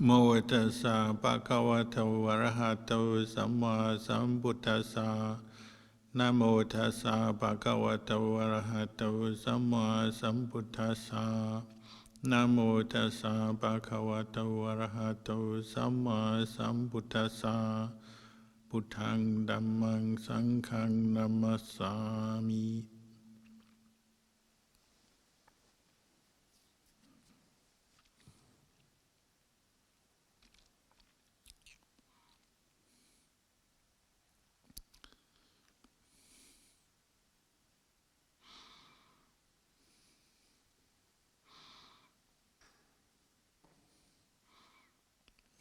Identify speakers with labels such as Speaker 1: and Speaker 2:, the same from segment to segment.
Speaker 1: โมตัสสะภะคะวะโตอะระหะโตสัมมาสัมพุทธัสสะนะโมตัสสะภะคะวะโตอะระหะโตสัมมาสัมพุทธัสสะนะโมตัสสะภะคะวะโตอะระหะโตสัมมาสัมพุทธัสสะพุทธังธัมมังสังฆังนะมัสสามิ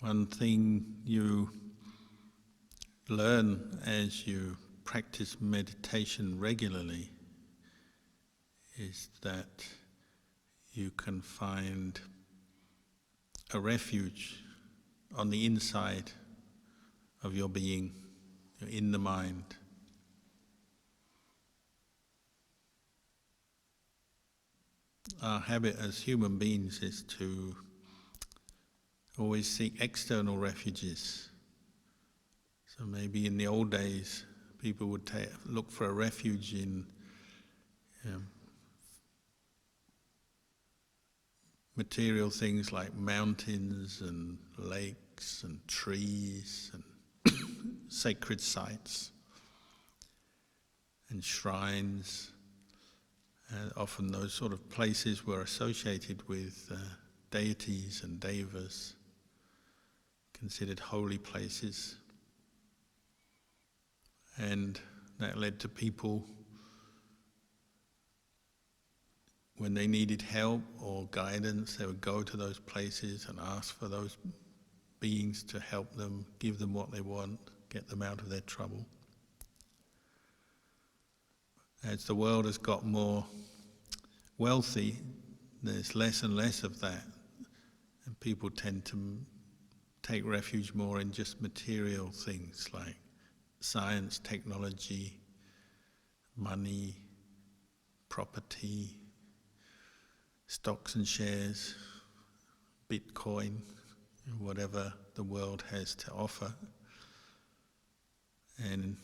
Speaker 1: One thing you learn as you practice meditation regularly is that you can find a refuge on the inside of your being, in the mind. Our habit as human beings is to always seek external refuges. So maybe in the old days, people would look for a refuge in material things like mountains and lakes and trees and sacred sites and shrines. Often those sort of places were associated with deities and devas, considered holy places. And that led to people, when they needed help or guidance, they would go to those places and ask for those beings to help them, give them what they want, get them out of their trouble. As the world has got more wealthy, there's less and less of that, and people tend to take refuge more in just material things like science, technology, money, property, stocks and shares, Bitcoin, whatever the world has to offer. And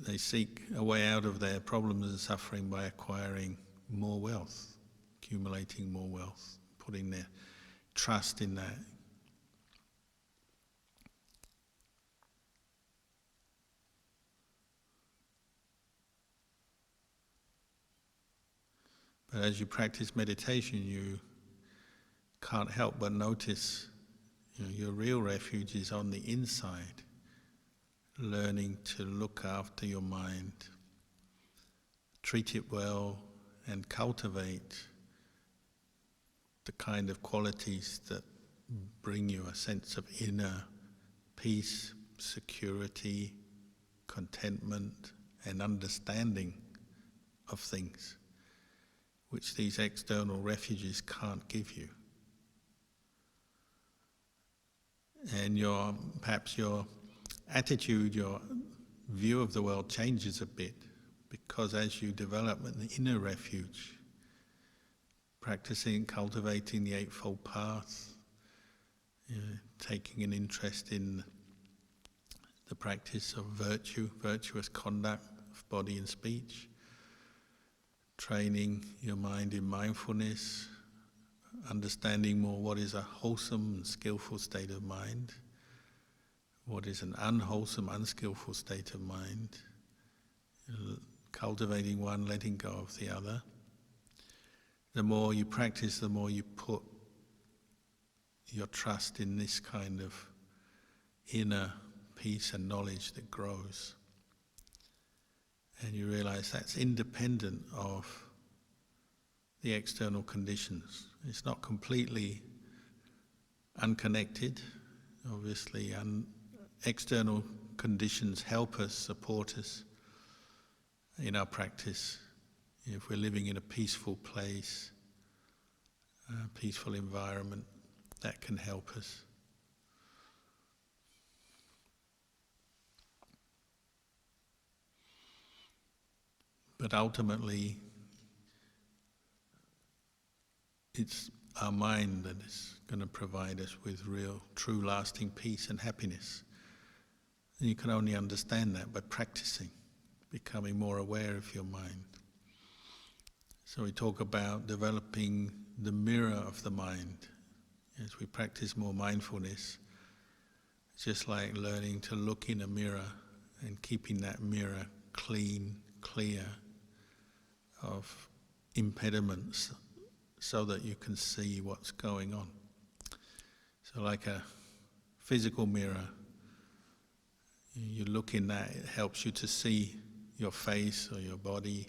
Speaker 1: they seek a way out of their problems and suffering by acquiring more wealth, accumulating more wealth, putting their trust in that. But as you practice meditation, you can't help but notice, your real refuge is on the inside, learning to look after your mind, treat it well, and cultivate the kind of qualities that bring you a sense of inner peace, security, contentment, and understanding of things, which these external refuges can't give you. And perhaps your attitude, your view of the world changes a bit, because as you develop an inner refuge, practicing, cultivating the Eightfold Path, taking an interest in the practice of virtue, virtuous conduct of body and speech, training your mind in mindfulness, understanding more what is a wholesome and skillful state of mind, what is an unwholesome, unskillful state of mind, cultivating one, letting go of the other. The more you practice, the more you put your trust in this kind of inner peace and knowledge that grows. And you realize that's independent of the external conditions. It's not completely unconnected. Obviously, external conditions help us, support us in our practice. If we're living in a peaceful place, a peaceful environment, that can help us. But ultimately, it's our mind that is going to provide us with real, true, lasting peace and happiness. And you can only understand that by practicing, becoming more aware of your mind. So we talk about developing the mirror of the mind. As we practice more mindfulness, it's just like learning to look in a mirror and keeping that mirror clean, clear of impediments so that you can see what's going on. So like a physical mirror, you look in that, it helps you to see your face or your body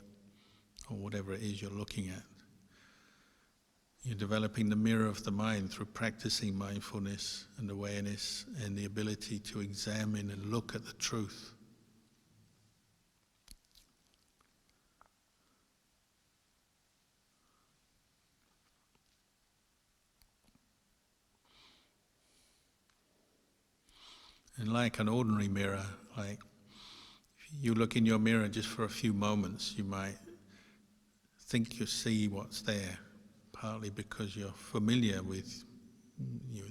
Speaker 1: or whatever it is you're looking at. You're developing the mirror of the mind through practicing mindfulness and awareness and the ability to examine and look at the truth. And like an ordinary mirror, like if you look in your mirror just for a few moments, you might think you see what's there, partly because you're familiar with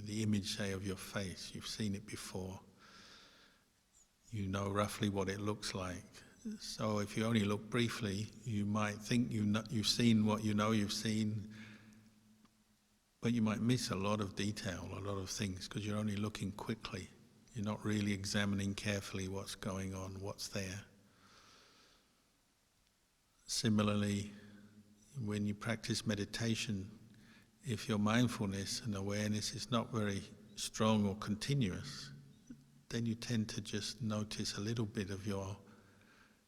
Speaker 1: the image, say, of your face. You've seen it before. You know roughly what it looks like. So if you only look briefly, you might think you've seen what you know you've seen, but you might miss a lot of detail, a lot of things, because you're only looking quickly. You're not really examining carefully what's going on, what's there. Similarly, when you practice meditation, if your mindfulness and awareness is not very strong or continuous, then you tend to just notice a little bit of your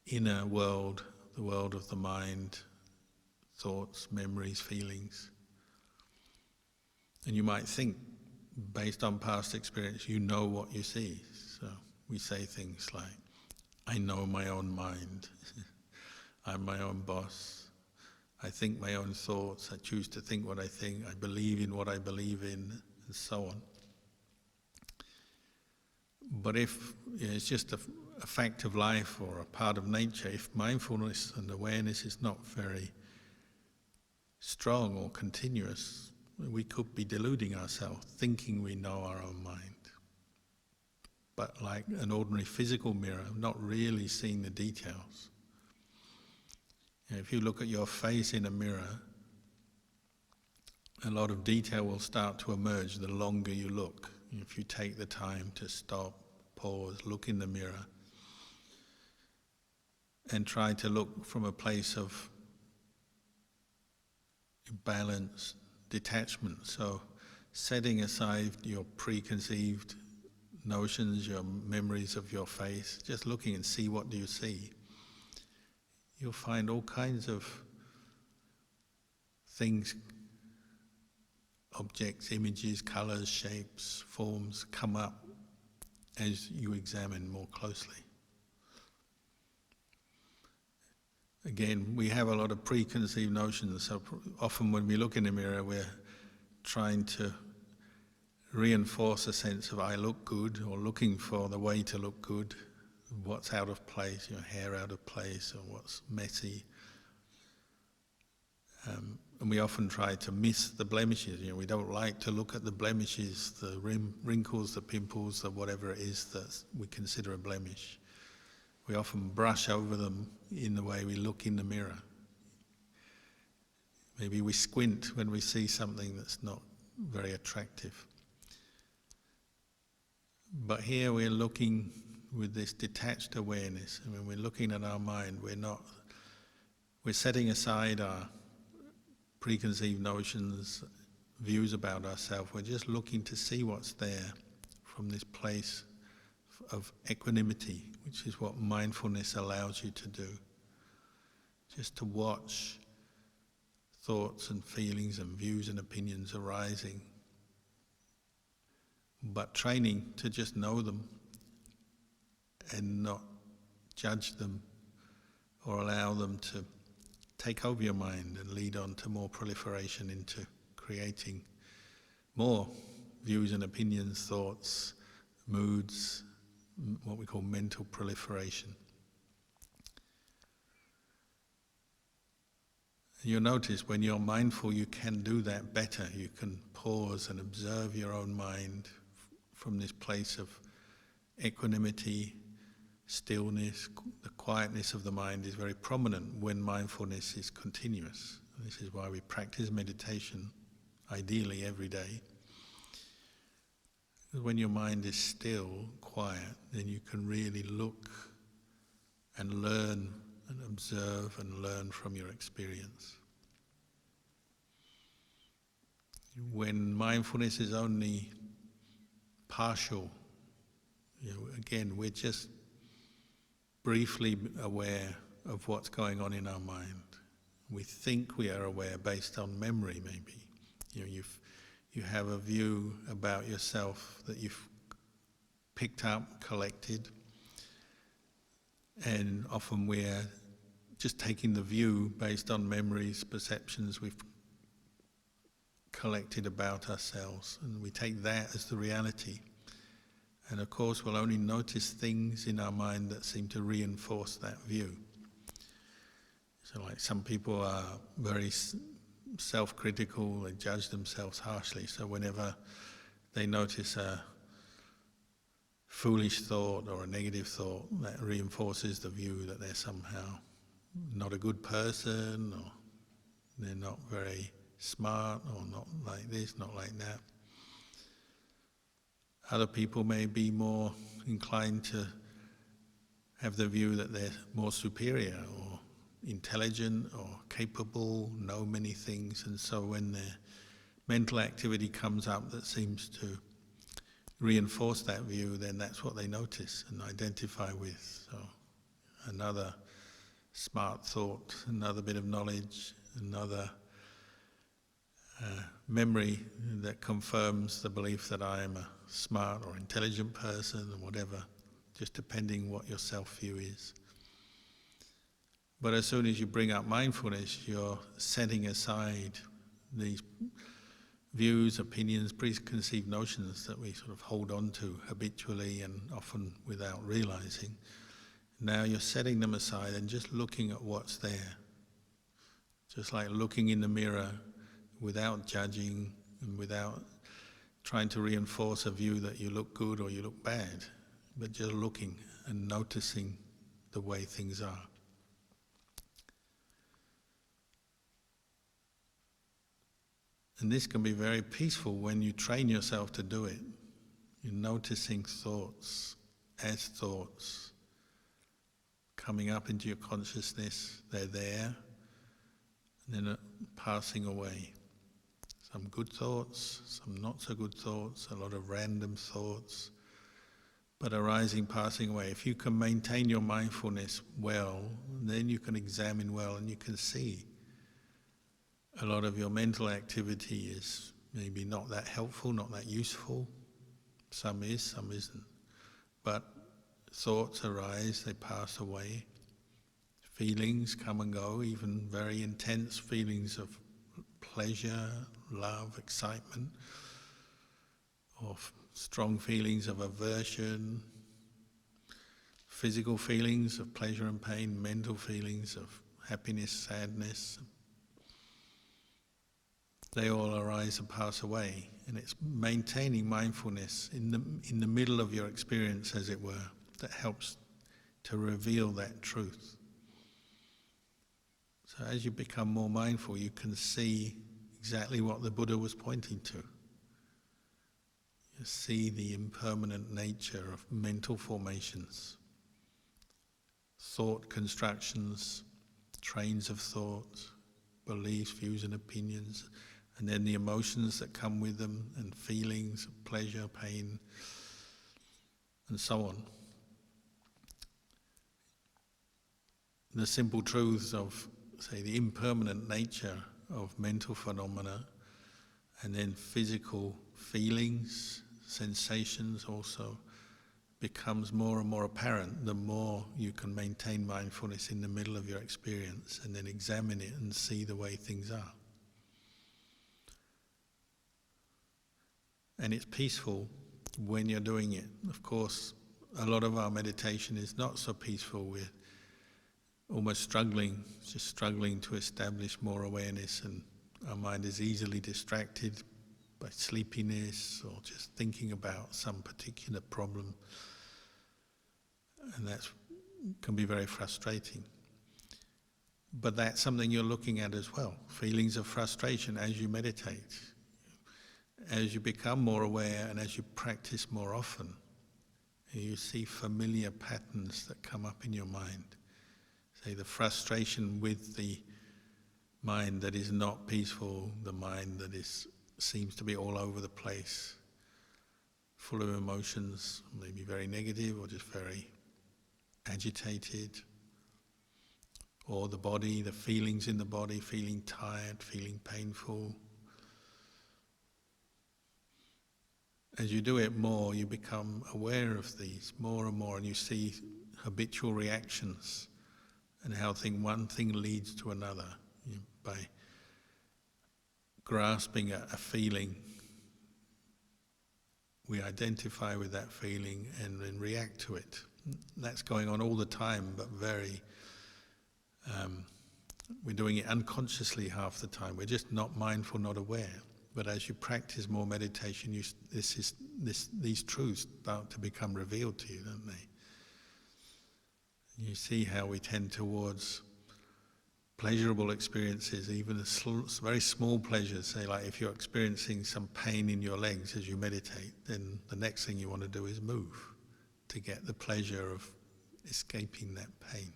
Speaker 1: inner world, the world of the mind, thoughts, memories, feelings. And you might think, based on past experience, you know what you see. So we say things like, I know my own mind, I'm my own boss, I think my own thoughts, I choose to think what I think, I believe in what I believe in, and so on. But if it's just a fact of life or a part of nature, if mindfulness and awareness is not very strong or continuous, we could be deluding ourselves, thinking we know our own mind. But like an ordinary physical mirror, not really seeing the details. If you look at your face in a mirror, a lot of detail will start to emerge the longer you look. If you take the time to stop, pause, look in the mirror, and try to look from a place of balance, detachment. So setting aside your preconceived notions, your memories of your face, just looking and see what do you see. You'll find all kinds of things, objects, images, colors, shapes, forms come up as you examine more closely. Again, we have a lot of preconceived notions, so often when we look in the mirror, we're trying to reinforce a sense of I look good, or looking for the way to look good, what's out of place, your hair out of place, or what's messy. And we often try to miss the blemishes. We don't like to look at the blemishes, the wrinkles, the pimples, the whatever it is that we consider a blemish. We often brush over them in the way we look in the mirror. Maybe we squint when we see something that's not very attractive. But here we're looking with this detached awareness. And when we're looking at our mind, we're setting aside our preconceived notions, views about ourselves. We're just looking to see what's there from this place of equanimity, which is what mindfulness allows you to do. Just to watch thoughts and feelings and views and opinions arising, but training to just know them and not judge them or allow them to take over your mind and lead on to more proliferation into creating more views and opinions, thoughts, moods, what we call mental proliferation. You'll notice when you're mindful, you can do that better. You can pause and observe your own mind from this place of equanimity, stillness. The quietness of the mind is very prominent when mindfulness is continuous. This is why we practice meditation, ideally every day. When your mind is still, quiet, then you can really look and learn and observe and learn from your experience. When mindfulness is only partial, again, we're just briefly aware of what's going on in our mind. We think we are aware based on memory, maybe. You have a view about yourself that you've picked up, collected, and often we're just taking the view based on memories, perceptions we've collected about ourselves, and we take that as the reality. And of course we'll only notice things in our mind that seem to reinforce that view. So like some people are very self-critical, they judge themselves harshly, so whenever they notice a foolish thought or a negative thought, that reinforces the view that they're somehow not a good person, or they're not very smart, or not like this, not like that. Other people may be more inclined to have the view that they're more superior or intelligent or capable, know many things, and so when their mental activity comes up that seems to reinforce that view, then that's what they notice and identify with. So another smart thought, another bit of knowledge, another memory that confirms the belief that I am a smart or intelligent person, or whatever, just depending what your self-view is. But as soon as you bring up mindfulness, you're setting aside these views, opinions, preconceived notions that we sort of hold on to habitually and often without realizing. Now you're setting them aside and just looking at what's there. Just like looking in the mirror without judging and without trying to reinforce a view that you look good or you look bad, but just looking and noticing the way things are. And this can be very peaceful when you train yourself to do it. You're noticing thoughts as thoughts coming up into your consciousness. They're there, and then passing away. Some good thoughts, some not so good thoughts, a lot of random thoughts, but arising, passing away. If you can maintain your mindfulness well, then you can examine well and you can see a lot of your mental activity is maybe not that helpful, not that useful. Some is, some isn't. But thoughts arise, they pass away. Feelings come and go, even very intense feelings of pleasure, love, excitement, or strong feelings of aversion, physical feelings of pleasure and pain, mental feelings of happiness, sadness. They all arise and pass away, and it's maintaining mindfulness in the middle of your experience, as it were, that helps to reveal that truth. So as you become more mindful, you can see exactly what the Buddha was pointing to. You see the impermanent nature of mental formations, thought constructions, trains of thought, beliefs, views and opinions, and then the emotions that come with them, and feelings of pleasure, pain, and so on. The simple truths of, say, the impermanent nature of mental phenomena, and then physical feelings, sensations also, becomes more and more apparent the more you can maintain mindfulness in the middle of your experience and then examine it and see the way things are. And it's peaceful when you're doing it. Of course, a lot of our meditation is not so peaceful. We're almost just struggling to establish more awareness, and our mind is easily distracted by sleepiness or just thinking about some particular problem, and that can be very frustrating. But that's something you're looking at as well, feelings of frustration as you meditate. As you become more aware and as you practice more often, you see familiar patterns that come up in your mind. Say the frustration with the mind that is not peaceful, the mind that seems to be all over the place, full of emotions, maybe very negative or just very agitated. Or the body, the feelings in the body, feeling tired, feeling painful. As you do it more, you become aware of these more and more, and you see habitual reactions and how one thing leads to another. By grasping a feeling, we identify with that feeling and then react to it. That's going on all the time, but we're doing it unconsciously half the time. We're just not mindful, not aware. But as you practice more meditation, these truths start to become revealed to you, don't they? You see how we tend towards pleasurable experiences, even very small pleasures. Say, like if you're experiencing some pain in your legs as you meditate, then the next thing you want to do is move to get the pleasure of escaping that pain.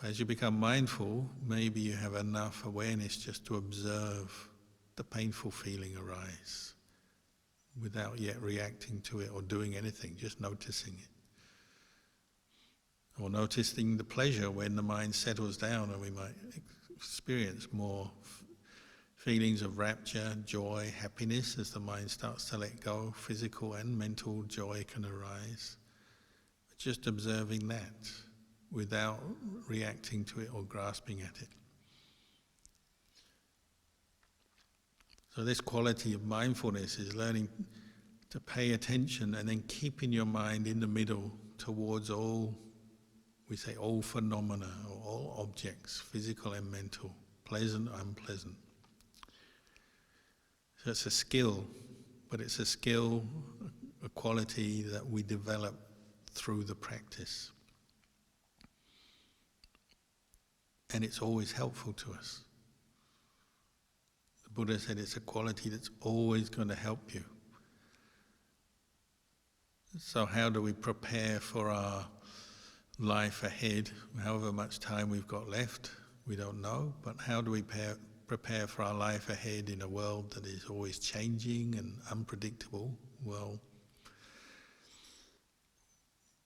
Speaker 1: As you become mindful, maybe you have enough awareness just to observe the painful feeling arise without yet reacting to it or doing anything, just noticing it. Or noticing the pleasure when the mind settles down, and we might experience more feelings of rapture, joy, happiness as the mind starts to let go. Physical and mental joy can arise. But just observing that without reacting to it or grasping at it. So this quality of mindfulness is learning to pay attention and then keeping your mind in the middle towards all phenomena or all objects, physical and mental, pleasant, unpleasant. So it's a skill, but it's a quality that we develop through the practice. And it's always helpful to us. The Buddha said it's a quality that's always going to help you. So how do we prepare for our life ahead? However much time we've got left, we don't know. But how do we prepare for our life ahead in a world that is always changing and unpredictable? Well,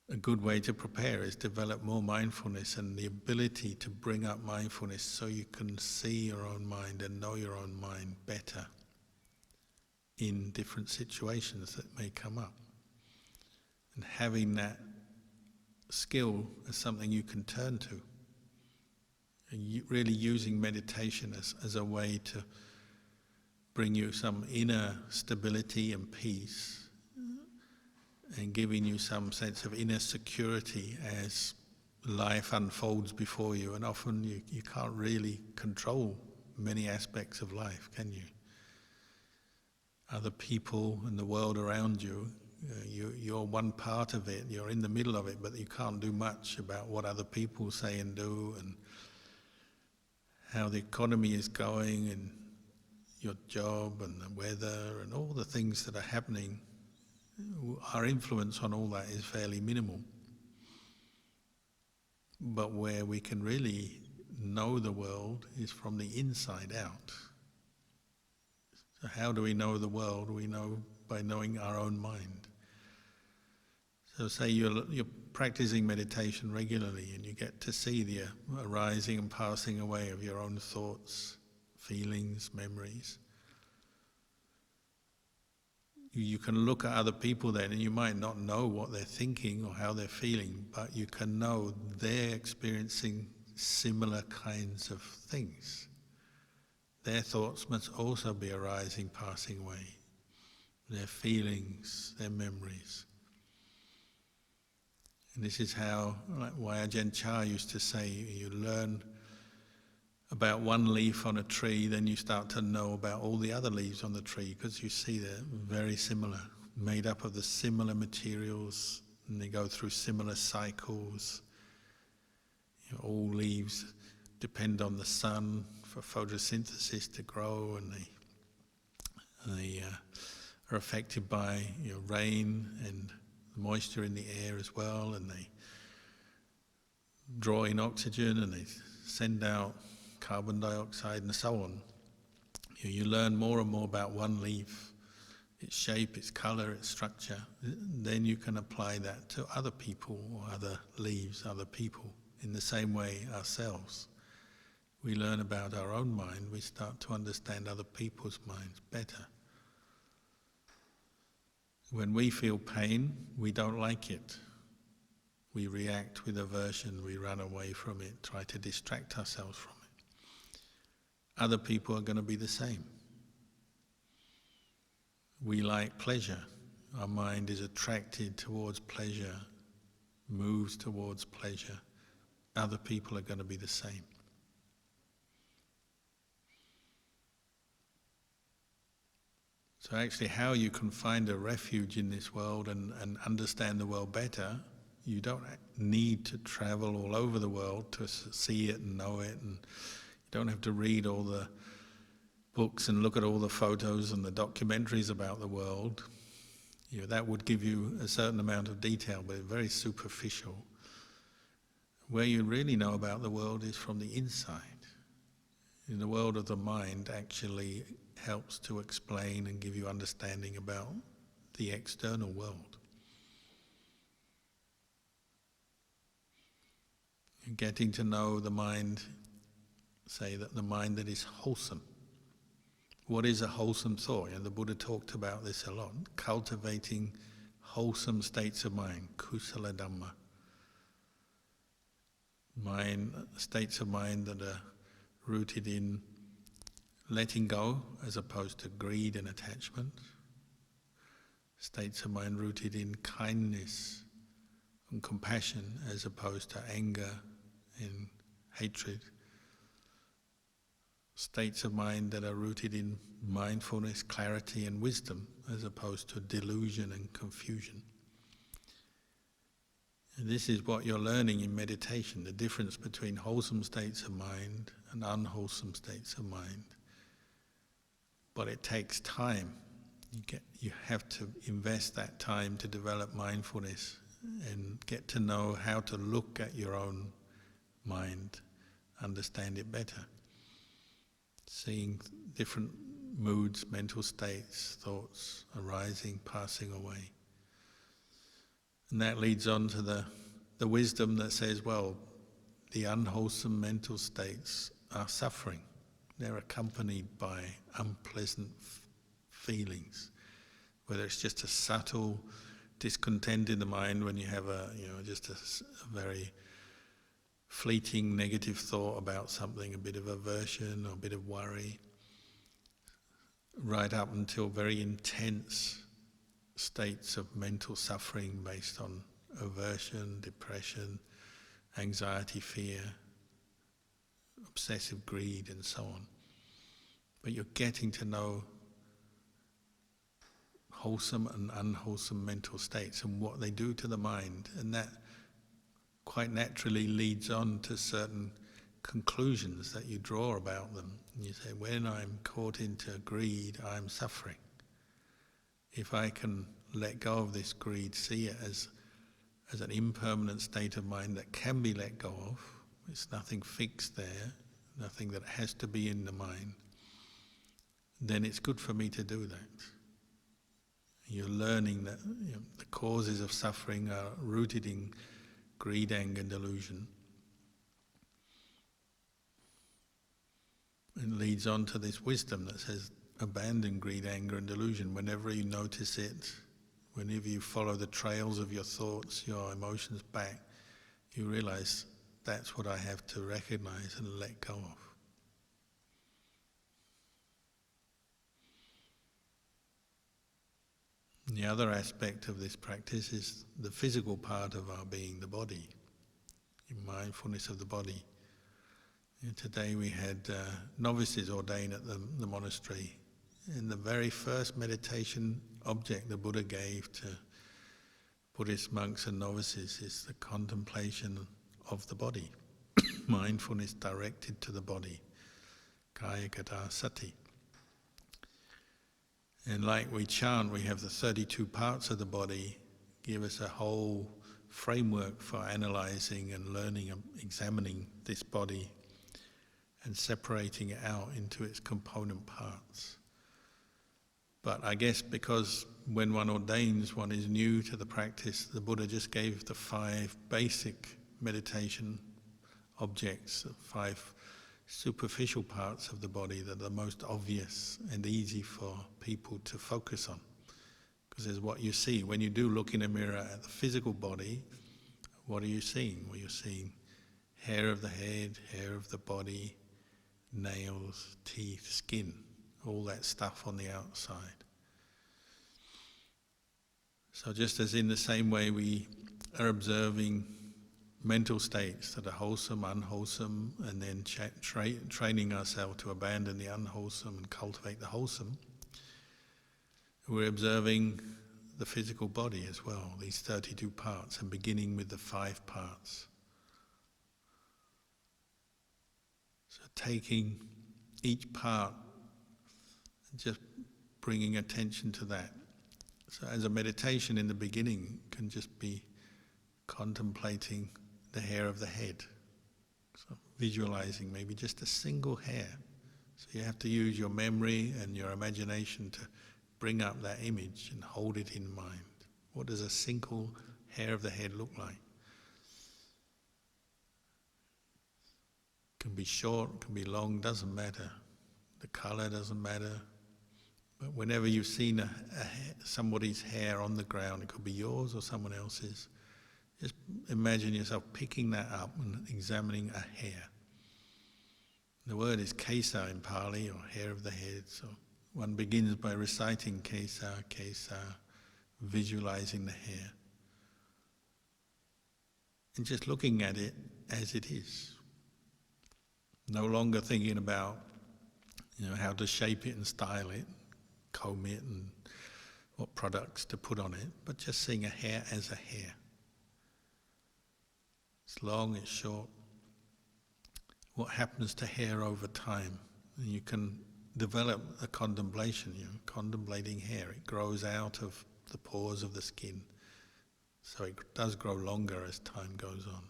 Speaker 1: a good way to prepare is develop more mindfulness and the ability to bring up mindfulness so you can see your own mind and know your own mind better in different situations that may come up. And having that skill as something you can turn to. And really using meditation as a way to bring you some inner stability and peace, and giving you some sense of inner security as life unfolds before you. And often you can't really control many aspects of life, can you? Other people and the world around you, you're one part of it, you're in the middle of it, but you can't do much about what other people say and do, and how the economy is going, and your job, and the weather, and all the things that are happening. Our influence on all that is fairly minimal. But where we can really know the world is from the inside out. So how do we know the world? We know by knowing our own mind. So say you're practicing meditation regularly and you get to see the arising and passing away of your own thoughts, feelings, memories. You can look at other people then, and you might not know what they're thinking or how they're feeling, but you can know they're experiencing similar kinds of things. Their thoughts must also be arising, passing away. Their feelings, their memories. And this is how, like why Ajahn Chah used to say, you learn about one leaf on a tree, then you start to know about all the other leaves on the tree, because you see they're very similar, made up of the similar materials, and they go through similar cycles. You know, all leaves depend on the sun for photosynthesis to grow, and they are affected by rain and the moisture in the air as well, and they draw in oxygen and they send out carbon dioxide and so on. You learn more and more about one leaf, its shape, its colour, its structure. Then you can apply that to other people or other leaves, other people. In the same way, ourselves. We learn about our own mind, we start to understand other people's minds better. When we feel pain, we don't like it. We react with aversion, we run away from it, try to distract ourselves from it. Other people are going to be the same. We like pleasure. Our mind is attracted towards pleasure, moves towards pleasure. Other people are going to be the same. So actually how you can find a refuge in this world and understand the world better, you don't need to travel all over the world to see it and know it, and you don't have to read all the books and look at all the photos and the documentaries about the world. That would give you a certain amount of detail, but very superficial. Where you really know about the world is from the inside. In the world of the mind actually helps to explain and give you understanding about the external world. And getting to know the mind, say that the mind that is wholesome. What is a wholesome thought? The Buddha talked about this a lot. Cultivating wholesome states of mind, kusala Dhamma. States of mind that are rooted in letting go as opposed to greed and attachment. States of mind rooted in kindness and compassion as opposed to anger and hatred. States of mind that are rooted in mindfulness, clarity and wisdom as opposed to delusion and confusion. And this is what you're learning in meditation, the difference between wholesome states of mind and unwholesome states of mind. But it takes time. You have to invest that time to develop mindfulness and get to know how to look at your own mind, understand it better. Seeing different moods, mental states, thoughts arising, passing away. And that leads on to the wisdom that says, well, the unwholesome mental states are suffering. They're accompanied by unpleasant feelings, whether it's just a subtle discontent in the mind when you have just a very fleeting negative thought about something, a bit of aversion or a bit of worry, right up until very intense states of mental suffering based on aversion, depression, anxiety, fear, obsessive greed and so on. But you're getting to know wholesome and unwholesome mental states and what they do to the mind, and that quite naturally leads on to certain conclusions that you draw about them. And you say, when I'm caught into greed, I'm suffering. If I can let go of this greed, see it as an impermanent state of mind that can be let go of, it's nothing fixed there, nothing that has to be in the mind, then it's good for me to do that. You're learning that the causes of suffering are rooted in greed, anger, delusion. It leads on to this wisdom that says, abandon greed, anger and delusion. Whenever you notice it, whenever you follow the trails of your thoughts, your emotions back, you realize that's what I have to recognize and let go of. And the other aspect of this practice is the physical part of our being, the body, mindfulness of the body. Today we had novices ordained at the monastery, and the very first meditation object the Buddha gave to Buddhist monks and novices is the contemplation of the body, mindfulness directed to the body, kaya gata sati. And like we chant, we have the 32 parts of the body, give us a whole framework for analysing and learning and examining this body and separating it out into its component parts. But I guess because when one ordains, one is new to the practice, the Buddha just gave the 5 basic meditation objects, the 5 superficial parts of the body that are the most obvious and easy for people to focus on. Because there's what you see. When you do look in a mirror at the physical body, what are you seeing? Well, you're seeing hair of the head, hair of the body, nails, teeth, skin, all that stuff on the outside. So just as in the same way we are observing mental states that are wholesome, unwholesome, and then training ourselves to abandon the unwholesome and cultivate the wholesome, we're observing the physical body as well, these 32 parts, and beginning with the 5 parts. So taking each part and just bringing attention to that. So as a meditation in the beginning can just be contemplating the hair of the head. So visualizing maybe just a single hair. So you have to use your memory and your imagination to bring up that image and hold it in mind. What does a single hair of the head look like? Can be short, can be long, doesn't matter. The color doesn't matter. But whenever you've seen somebody's hair on the ground, it could be yours or someone else's, just imagine yourself picking that up and examining a hair. The word is kesa in Pali, or hair of the head. So one begins by reciting kesa, kesa, visualizing the hair. And just looking at it as it is. No longer thinking about, how to shape it and style it, comb it and what products to put on it, but just seeing a hair as a hair. It's long, it's short. What happens to hair over time? And you can develop a contemplation, contemplating hair. It grows out of the pores of the skin. So it does grow longer as time goes on.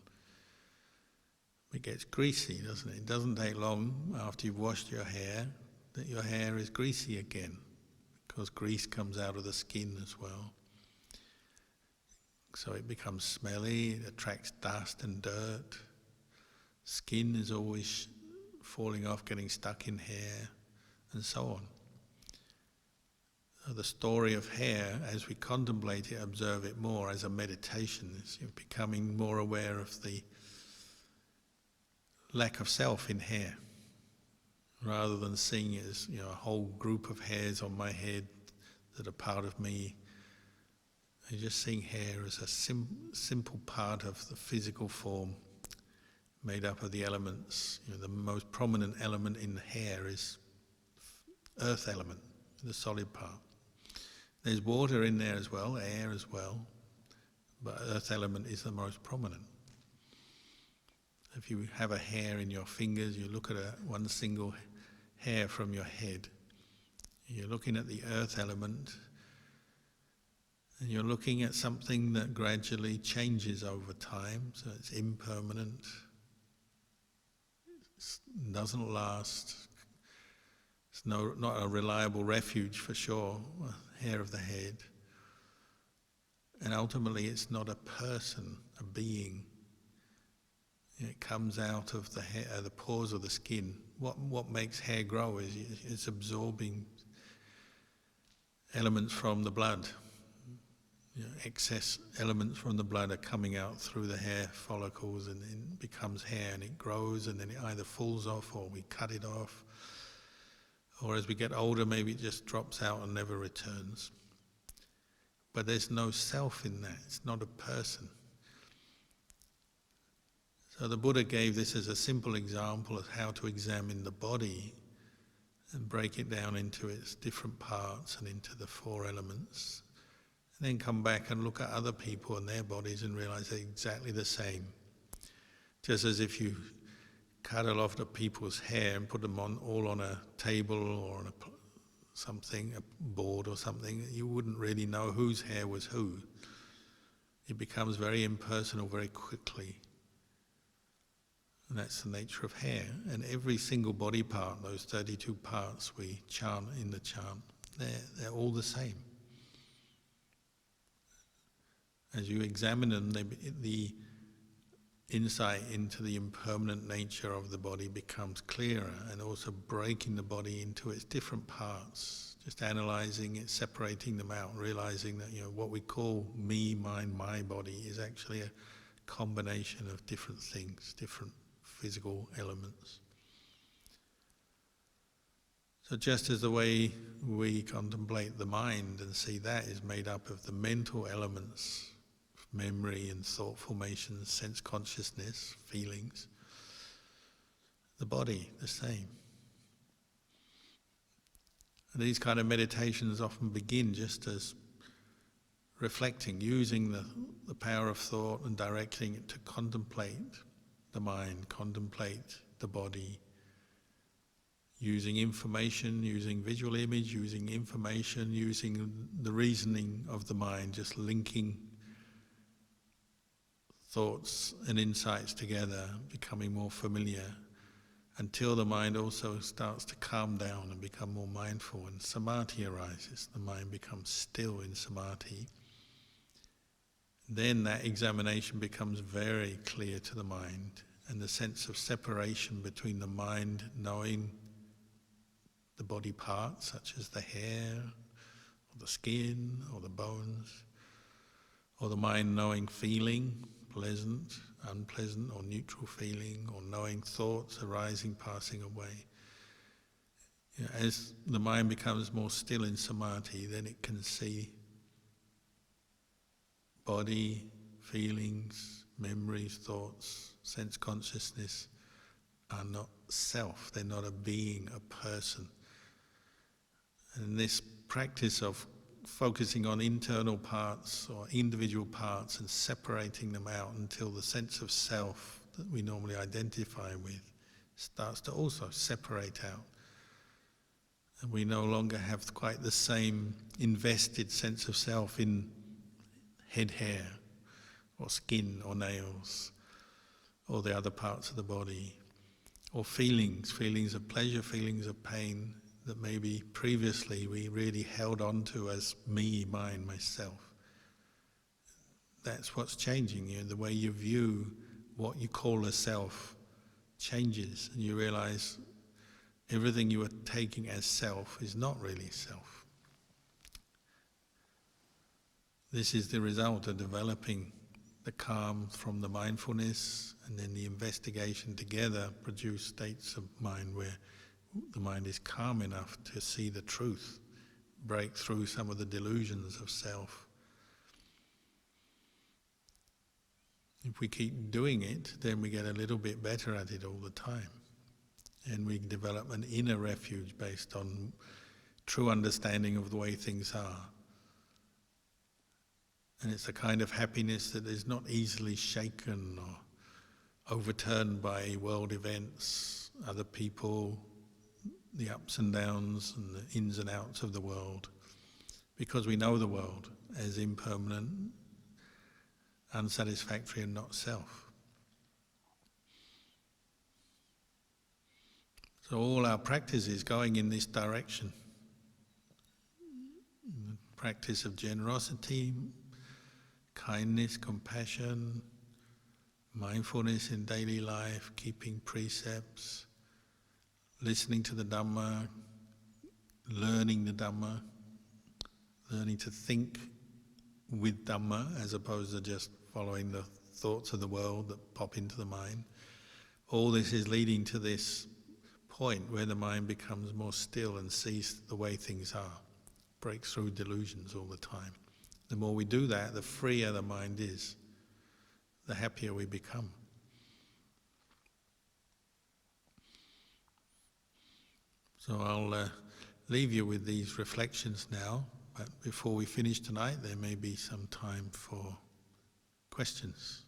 Speaker 1: It gets greasy, doesn't it? It doesn't take long after you've washed your hair that your hair is greasy again, because grease comes out of the skin as well. So it becomes smelly, it attracts dust and dirt. Skin is always falling off, getting stuck in hair, and so on. So the story of hair, as we contemplate it, observe it more as a meditation, is becoming more aware of the lack of self in hair, rather than seeing it as a whole group of hairs on my head that are part of me. And just seeing hair as a simple part of the physical form, made up of the elements. The most prominent element in the hair is earth element, the solid part. There's water in there as well, air as well, but earth element is the most prominent. If you have a hair in your fingers, you look at one single hair from your head, you're looking at the earth element, and you're looking at something that gradually changes over time, so it's impermanent, it doesn't last, it's not a reliable refuge for sure, hair of the head. And ultimately it's not a person, a being. It comes out of the hair, the pores of the skin. What makes hair grow is it's absorbing elements from the blood. Excess elements from the blood are coming out through the hair follicles, and it becomes hair, and it grows, and then it either falls off or we cut it off. Or as we get older, maybe it just drops out and never returns. but there's no self in that. It's not a person. So the Buddha gave this as a simple example of how to examine the body and break it down into its different parts and into the four elements. And then come back and look at other people and their bodies and realize they're exactly the same. Just as if you cut a lot of people's hair and put them all on a table or on a board or something, you wouldn't really know whose hair was who. It becomes very impersonal very quickly. And that's the nature of hair. And every single body part, those 32 parts we chant in the chant, they're all the same. As you examine them, the insight into the impermanent nature of the body becomes clearer, and also breaking the body into its different parts, just analyzing it, separating them out, realizing that what we call me, mine, my body is actually a combination of different things, different physical elements. So just as the way we contemplate the mind and see that is made up of the mental elements, memory and thought formations, sense consciousness, feelings, the body, the same. And these kind of meditations often begin just as reflecting, using the power of thought and directing it to contemplate the mind, contemplate the body, using information, using visual image, using information, using the reasoning of the mind, just linking thoughts and insights together, becoming more familiar, until the mind also starts to calm down and become more mindful, and samadhi arises. The mind becomes still in samadhi. Then that examination becomes very clear to the mind, and the sense of separation between the mind knowing the body parts, such as the hair, or the skin, or the bones, or the mind knowing feeling, pleasant, unpleasant, or neutral feeling, or knowing thoughts arising, passing away. As the mind becomes more still in samadhi, then it can see body, feelings, memories, thoughts, sense consciousness are not self, they're not a being, a person. And this practice of focusing on internal parts or individual parts and separating them out until the sense of self that we normally identify with starts to also separate out. And we no longer have quite the same invested sense of self in head hair or skin or nails or the other parts of the body, or feelings of pleasure, feelings of pain, that maybe previously we really held on to as me, mine, myself. That's what's changing. The way you view what you call a self changes, and you realize everything you are taking as self is not really self. This is the result of developing the calm from the mindfulness, and then the investigation together produce states of mind where the mind is calm enough to see the truth, break through some of the delusions of self. If we keep doing it, then we get a little bit better at it all the time. And we develop an inner refuge based on true understanding of the way things are. And it's a kind of happiness that is not easily shaken or overturned by world events, other people, the ups and downs and the ins and outs of the world, because we know the world as impermanent, unsatisfactory, and not self. So all our practice is going in this direction. The practice of generosity, kindness, compassion, mindfulness in daily life, keeping precepts, listening to the Dhamma, learning the Dhamma, learning to think with Dhamma as opposed to just following the thoughts of the world that pop into the mind. All this is leading to this point where the mind becomes more still and sees the way things are, breaks through delusions all the time. The more we do that, the freer the mind is, the happier we become. So I'll leave you with these reflections now, but before we finish tonight, there may be some time for questions.